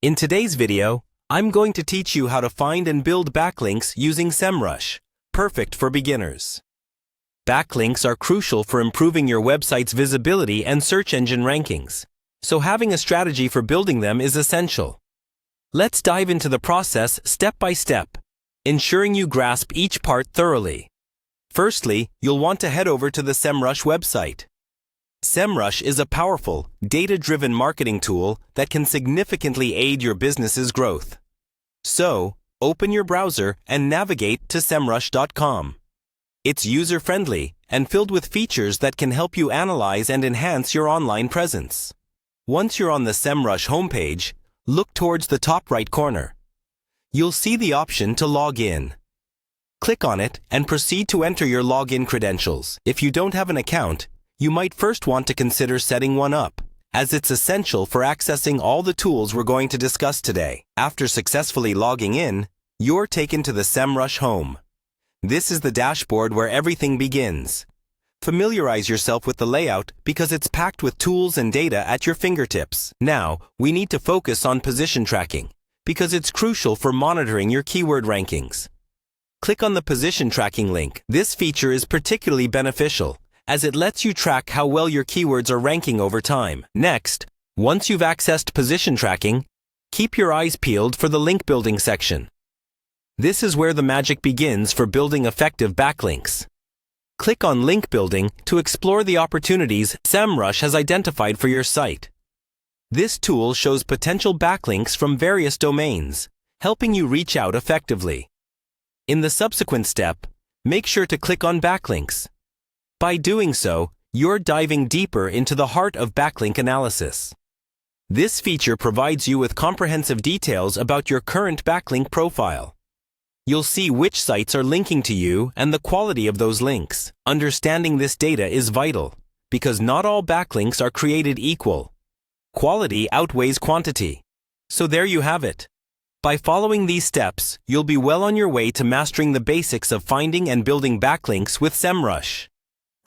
In today's video, I'm going to teach you how to find and build backlinks using Semrush, perfect for beginners. Backlinks are crucial for improving your website's visibility and search engine rankings, so having a strategy for building them is essential. Let's dive into the process step by step, ensuring you grasp each part thoroughly. Firstly, you'll want to head over to the Semrush website. Semrush is a powerful, data-driven marketing tool that can significantly aid your business's growth. So, open your browser and navigate to semrush.com. It's user-friendly and filled with features that can help you analyze and enhance your online presence. Once you're on the Semrush homepage, look towards the top right corner. You'll see the option to log in. Click on it and proceed to enter your login credentials. If you don't have an account, you might first want to consider setting one up, as it's essential for accessing all the tools we're going to discuss today. After successfully logging in, you're taken to the Semrush home. This is the dashboard where everything begins. Familiarize yourself with the layout because it's packed with tools and data at your fingertips. Now, we need to focus on position tracking, because it's crucial for monitoring your keyword rankings. Click on the position tracking link. This feature is particularly beneficial, as it lets you track how well your keywords are ranking over time. Next, once you've accessed position tracking, keep your eyes peeled for the link building section. This is where the magic begins for building effective backlinks. Click on Link Building to explore the opportunities Semrush has identified for your site. This tool shows potential backlinks from various domains, helping you reach out effectively. In the subsequent step, make sure to click on Backlinks. By doing so, you're diving deeper into the heart of backlink analysis. This feature provides you with comprehensive details about your current backlink profile. You'll see which sites are linking to you and the quality of those links. Understanding this data is vital, because not all backlinks are created equal. Quality outweighs quantity. So there you have it. By following these steps, you'll be well on your way to mastering the basics of finding and building backlinks with Semrush.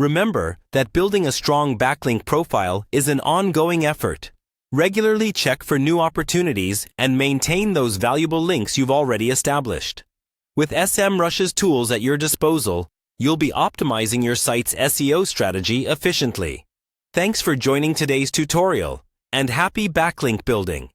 Remember that building a strong backlink profile is an ongoing effort. Regularly check for new opportunities and maintain those valuable links you've already established. With Semrush's tools at your disposal, you'll be optimizing your site's SEO strategy efficiently. Thanks for joining today's tutorial, and happy backlink building!